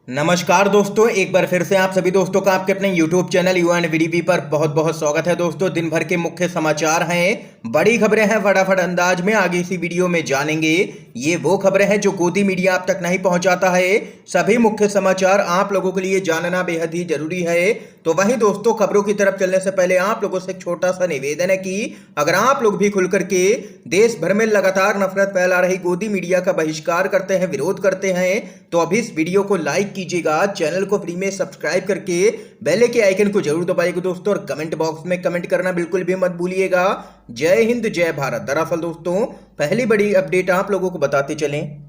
नमस्कार दोस्तों, एक बार फिर से आप सभी दोस्तों का आपके अपने YouTube चैनल UNVDP पर बहुत बहुत स्वागत है। दोस्तों, दिन भर के मुख्य समाचार हैं, बड़ी खबरें हैं, फटाफट अंदाज में आगे इसी वीडियो में जानेंगे। ये वो खबरें हैं जो गोदी मीडिया आप तक नहीं पहुंचाता है। सभी मुख्य समाचार आप लोगों के लिए जानना बेहद ही जरूरी है। तो वहीं दोस्तों, खबरों की तरफ चलने से पहले आप लोगों से एक छोटा सा निवेदन है कि अगर आप लोग भी खुल करके देश भर में लगातार नफरत फैला रही गोदी मीडिया का बहिष्कार करते हैं, विरोध करते हैं, तो अभी इस वीडियो को लाइक कीजिएगा, चैनल को फ्री में सब्सक्राइब करके बेल के आइकन को जरूर दबाइएगा दोस्तों, और कमेंट बॉक्स में कमेंट करना बिल्कुल भी मत भूलिएगा। जय हिंद, जय भारत। दरअसल दोस्तों, पहली बड़ी अपडेट आप लोगों को बताते चलें।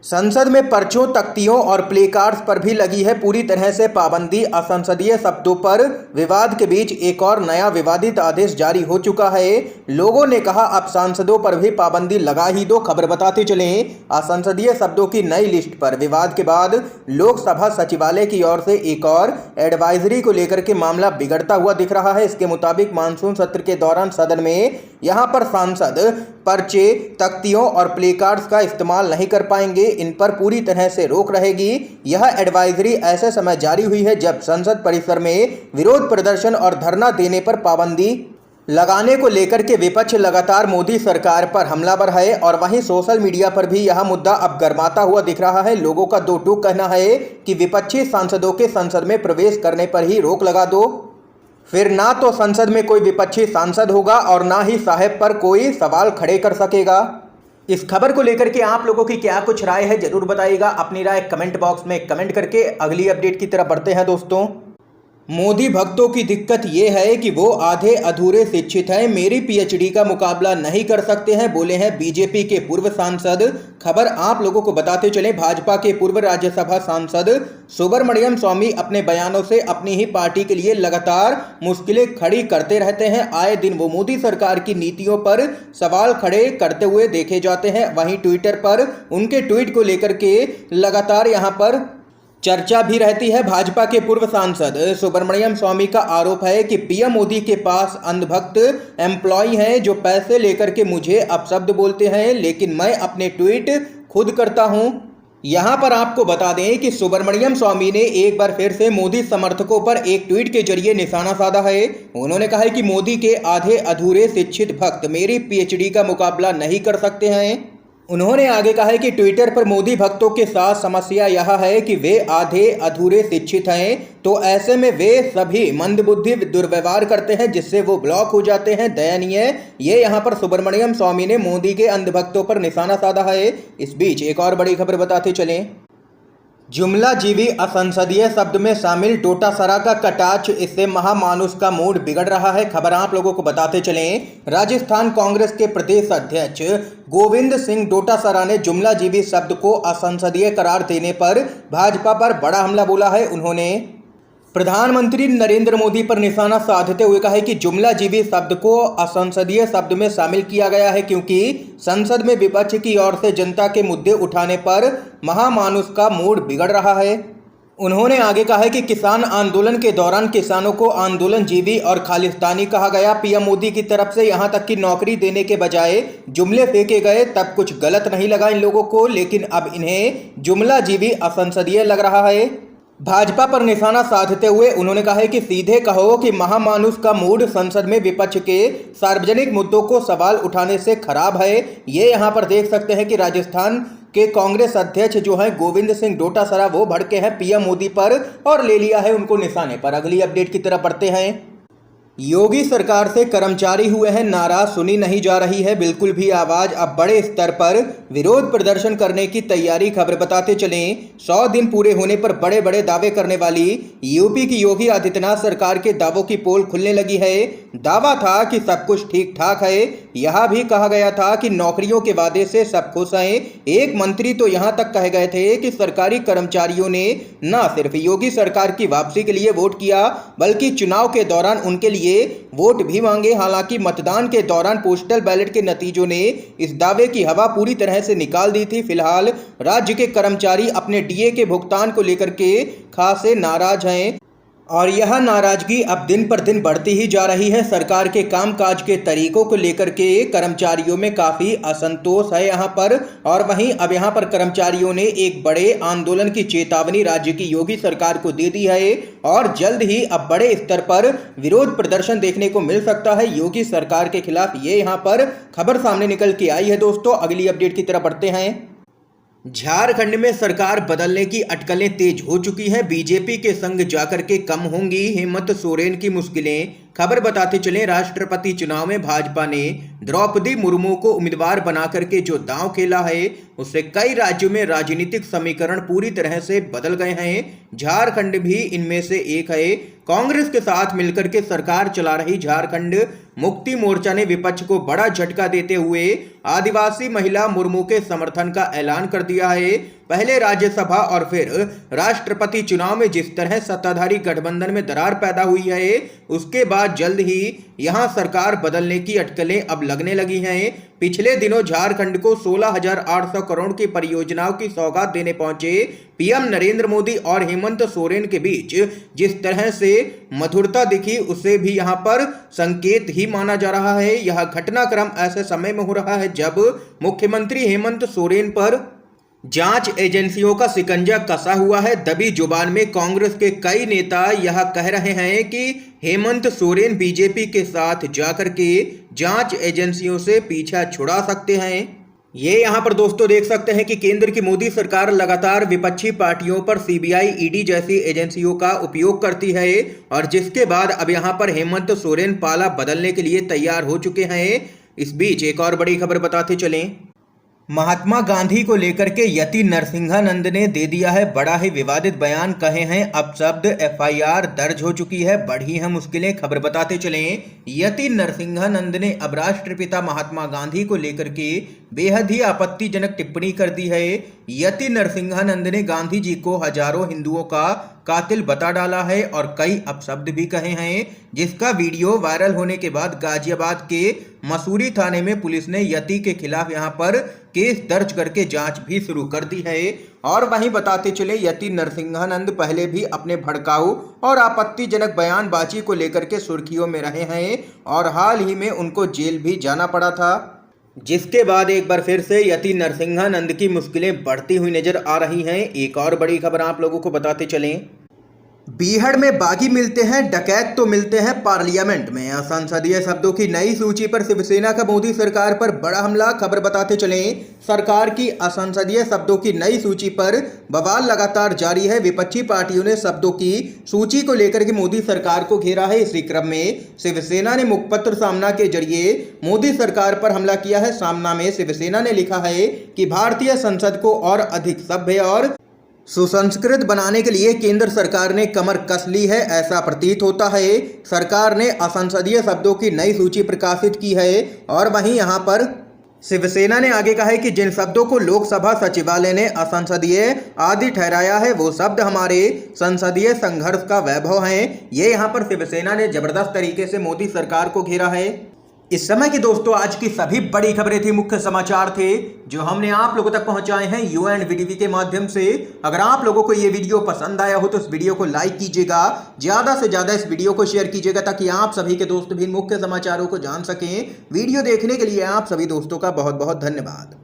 संसद में पर्चों, तख्तियों और प्लेकार्ड्स पर भी लगी है पूरी तरह से पाबंदी। असंसदीय शब्दों पर विवाद के बीच एक और नया विवादित आदेश जारी हो चुका है। लोगों ने कहा अब सांसदों पर भी पाबंदी लगा ही दो। खबर बताते चलें, असंसदीय शब्दों की नई लिस्ट पर विवाद के बाद लोकसभा सचिवालय की ओर से एक और एडवाइजरी को लेकर के मामला बिगड़ता हुआ दिख रहा है। इसके मुताबिक मानसून सत्र के दौरान सदन में यहां पर सांसद पर्चे, तख्तियों और प्लेकार्ड्स का इस्तेमाल नहीं कर पाएंगे। इन पर पूरी तरह से रोक रहेगी। यह एडवाइजरी ऐसे समय जारी हुई है जब संसद परिसर में विरोध प्रदर्शन और धरना देने पर पाबंदी लगाने को लेकर के विपक्ष लगातार मोदी सरकार पर हमलावर है, और वहीं सोशल मीडिया पर भी यह मुद्दा अब गर्माता हुआ दिख रहा है। लोगों का दो टूक कहना है कि विपक्षी सांसदों के संसद में प्रवेश करने पर ही रोक लगा दो, फिर ना तो संसद में कोई विपक्षी सांसद होगा और ना ही साहब पर कोई सवाल खड़े कर सकेगा। इस खबर को लेकर के आप लोगों की क्या कुछ राय है, जरूर बताइएगा। अपनी राय कमेंट बॉक्स में कमेंट करके अगली अपडेट की तरफ बढ़ते हैं। दोस्तों, मोदी भक्तों की दिक्कत ये है कि वो आधे अधूरे शिक्षित हैं, मेरी पीएचडी का मुकाबला नहीं कर सकते हैं, बोले हैं बीजेपी के पूर्व सांसद। खबर आप लोगों को बताते चलें, भाजपा के पूर्व राज्यसभा सांसद सुब्रमण्यम स्वामी अपने बयानों से अपनी ही पार्टी के लिए लगातार मुश्किलें खड़ी करते रहते हैं। आए दिन वो मोदी सरकार की नीतियों पर सवाल खड़े करते हुए देखे जाते हैं। वहीं ट्विटर पर उनके ट्वीट को लेकर के लगातार यहां पर चर्चा भी रहती है। भाजपा के पूर्व सांसद सुब्रमण्यम स्वामी का आरोप है कि पीएम मोदी के पास अंधभक्त एम्प्लॉय हैं जो पैसे लेकर के मुझे अपशब्द बोलते हैं, लेकिन मैं अपने ट्वीट खुद करता हूं। यहां पर आपको बता दें कि सुब्रमण्यम स्वामी ने एक बार फिर से मोदी समर्थकों पर एक ट्वीट के जरिए निशाना साधा है। उन्होंने कहा है कि मोदी के आधे अधूरे शिक्षित भक्त मेरी पीएचडी का मुकाबला नहीं कर सकते हैं। उन्होंने आगे कहा है कि ट्विटर पर मोदी भक्तों के साथ समस्या यह है कि वे आधे अधूरे शिक्षित हैं, तो ऐसे में वे सभी मंदबुद्धि दुर्व्यवहार करते हैं जिससे वो ब्लॉक हो जाते हैं। दयनीय। ये यहाँ पर सुब्रमण्यम स्वामी ने मोदी के अंधभक्तों पर निशाना साधा है। इस बीच एक और बड़ी खबर बताते चलें, जुमलाजीवी असंसदीय शब्द में शामिल डोटासरा का कटाक्ष, इससे महामानुष का मूड बिगड़ रहा है। खबर आप लोगों को बताते चलें, राजस्थान कांग्रेस के प्रदेश अध्यक्ष गोविंद सिंह डोटासरा ने जुमलाजीवी शब्द को असंसदीय करार देने पर भाजपा पर बड़ा हमला बोला है। उन्होंने प्रधानमंत्री नरेंद्र मोदी पर निशाना साधते हुए कहा है कि जुमलाजीवी शब्द को असंसदीय शब्द में शामिल किया गया है क्योंकि संसद में विपक्ष की ओर से जनता के मुद्दे उठाने पर महामानुष का मूड बिगड़ रहा है। उन्होंने आगे कहा है कि किसान आंदोलन के दौरान किसानों को आंदोलनजीवी और खालिस्तानी कहा गया। पीएम मोदी की तरफ से यहां तक कि नौकरी देने के बजाय जुमले फेंके गए, तब कुछ गलत नहीं लगा इन लोगों को, लेकिन अब इन्हें जुमलाजीवी असंसदीय लग रहा है। भाजपा पर निशाना साधते हुए उन्होंने कहा है कि सीधे कहो कि महामानुष का मूड संसद में विपक्ष के सार्वजनिक मुद्दों को सवाल उठाने से खराब है। ये यहाँ पर देख सकते हैं कि राजस्थान के कांग्रेस अध्यक्ष जो हैं गोविंद सिंह डोटासरा, वो भड़के हैं पीएम मोदी पर और ले लिया है उनको निशाने पर। अगली अपडेट की तरफ बढ़ते हैं। योगी सरकार से कर्मचारी हुए हैं नाराज, सुनी नहीं जा रही है बिल्कुल भी आवाज। अब बड़े स्तर पर विरोध प्रदर्शन करने की तैयारी। खबर बताते चलें, 100 दिन पूरे होने पर बड़े बड़े दावे करने वाली यूपी की योगी आदित्यनाथ सरकार के दावों की पोल खुलने लगी है। दावा था कि सब कुछ ठीक ठाक है। यह भी कहा गया था कि नौकरियों के वादे से सब खुश हैं। एक मंत्री तो यहां तक कह गए थे कि सरकारी कर्मचारियों ने न सिर्फ योगी सरकार की वापसी के लिए वोट किया बल्कि चुनाव के दौरान उनके लिए वोट भी मांगे। हालांकि मतदान के दौरान पोस्टल बैलेट के नतीजों ने इस दावे की हवा पूरी तरह से निकाल दी थी। फिलहाल राज्य के कर्मचारी अपने डीए के भुगतान को लेकर के खासे नाराज हैं। और यह नाराजगी अब दिन पर दिन बढ़ती ही जा रही है। सरकार के कामकाज के तरीकों को लेकर के कर्मचारियों में काफी असंतोष है यहाँ पर। और वहीं अब यहाँ पर कर्मचारियों ने एक बड़े आंदोलन की चेतावनी राज्य की योगी सरकार को दे दी है और जल्द ही अब बड़े स्तर पर विरोध प्रदर्शन देखने को मिल सकता है योगी सरकार के खिलाफ। ये यहाँ पर खबर सामने निकल के आई है। दोस्तों अगली अपडेट की तरफ बढ़ते हैं। झारखंड में सरकार बदलने की अटकलें तेज हो चुकी हैं। बीजेपी के संग जाकर के कम होंगी हेमंत सोरेन की मुश्किलें। खबर बताते चलें, राष्ट्रपति चुनाव में भाजपा ने द्रौपदी मुर्मू को उम्मीदवार बनाकर के जो दांव खेला है उससे कई राज्यों में राजनीतिक समीकरण पूरी तरह से बदल गए हैं। झारखंड भी इनमें से एक है। कांग्रेस के साथ मिलकर के सरकार चला रही झारखंड मुक्ति मोर्चा ने विपक्ष को बड़ा झटका देते हुए आदिवासी महिला मुर्मू के समर्थन का ऐलान कर दिया है। पहले राज्यसभा और फिर राष्ट्रपति चुनाव में जिस तरह सत्ताधारी गठबंधन में दरार पैदा हुई है उसके बाद जल्द ही यहां सरकार बदलने की अटकलें अब लगने लगी हैं। पिछले दिनों झारखंड को 16,800 करोड़ की परियोजनाओं की सौगात देने पहुंचे पीएम नरेंद्र मोदी और हेमंत सोरेन के बीच जिस तरह से मधुरता दिखी उसे भी यहां पर संकेत ही माना जा रहा है। यह घटनाक्रम ऐसे समय में हो रहा है जब मुख्यमंत्री हेमंत सोरेन पर जांच एजेंसियों का शिकंजा कसा हुआ है। दबी जुबान में कांग्रेस के कई नेता यह कह रहे हैं कि हेमंत सोरेन बीजेपी के साथ जाकर के जांच एजेंसियों से पीछा छुड़ा सकते हैं। ये यहाँ पर दोस्तों देख सकते हैं कि केंद्र की मोदी सरकार लगातार विपक्षी पार्टियों पर सीबीआई, ईडी जैसी एजेंसियों का उपयोग करती है और जिसके बाद अब यहाँ पर हेमंत सोरेन पाला बदलने के लिए तैयार हो चुके हैं। इस बीच एक और बड़ी खबर बताते चलें। महात्मा गांधी को लेकर के यति नरसिंहानंद ने दे दिया है बड़ा ही विवादित बयान। कहे हैं अब शब्द एफआईआर दर्ज हो चुकी है, बढ़ी है मुश्किलें। खबर बताते चलें, यति नरसिंहानंद ने अब राष्ट्रपिता महात्मा गांधी को लेकर के बेहद ही आपत्तिजनक टिप्पणी कर दी है। यति नरसिंहानंद ने गांधी जी को हजारों हिंदुओं का कातिल बता डाला है और कई अपशब्द भी कहे हैं, जिसका वीडियो वायरल होने के बाद गाजियाबाद के मसूरी थाने में पुलिस ने यति के खिलाफ यहां पर केस दर्ज करके जांच भी शुरू कर दी है। और वहीं बताते चले, यति नरसिंहानंद पहले भी अपने भड़काऊ और आपत्तिजनक बयानबाजी को लेकर के सुर्खियों में रहे हैं और हाल ही में उनको जेल भी जाना पड़ा था, जिसके बाद एक बार फिर से यति नरसिंहानंद की मुश्किलें बढ़ती हुई नजर आ रही हैं। एक और बड़ी खबर आप लोगों को बताते चलें। बीहड़ में बागी मिलते हैं, डकैत तो मिलते हैं पार्लियामेंट में। असंसदीय शब्दों की नई सूची पर शिवसेना का मोदी सरकार पर बड़ा हमला। खबर बताते चलें, सरकार की असंसदीय शब्दों की नई सूची पर बवाल लगातार जारी है। विपक्षी पार्टियों ने शब्दों की सूची को लेकर के मोदी सरकार को घेरा है। इसी क्रम में शिवसेना ने मुखपत्र सामना के जरिए मोदी सरकार पर हमला किया है। सामना में शिवसेना ने लिखा है कि भारतीय संसद को और अधिक सभ्य और सुसंस्कृत बनाने के लिए केंद्र सरकार ने कमर कस ली है, ऐसा प्रतीत होता है। सरकार ने असंसदीय शब्दों की नई सूची प्रकाशित की है और वहीं यहां पर शिवसेना ने आगे कहा है कि जिन शब्दों को लोकसभा सचिवालय ने असंसदीय आदि ठहराया है वो शब्द हमारे संसदीय संघर्ष का वैभव हैं। ये यहाँ पर शिवसेना ने जबरदस्त तरीके से मोदी सरकार को घेरा है। इस समय की दोस्तों आज की सभी बड़ी खबरें थी, मुख्य समाचार थे जो हमने आप लोगों तक पहुंचाए हैं यूएनवीडीवी के माध्यम से। अगर आप लोगों को ये वीडियो पसंद आया हो तो इस वीडियो को लाइक कीजिएगा, ज्यादा से ज्यादा इस वीडियो को शेयर कीजिएगा ताकि आप सभी के दोस्त भी मुख्य समाचारों को जान सकें। वीडियो देखने के लिए आप सभी दोस्तों का बहुत बहुत धन्यवाद।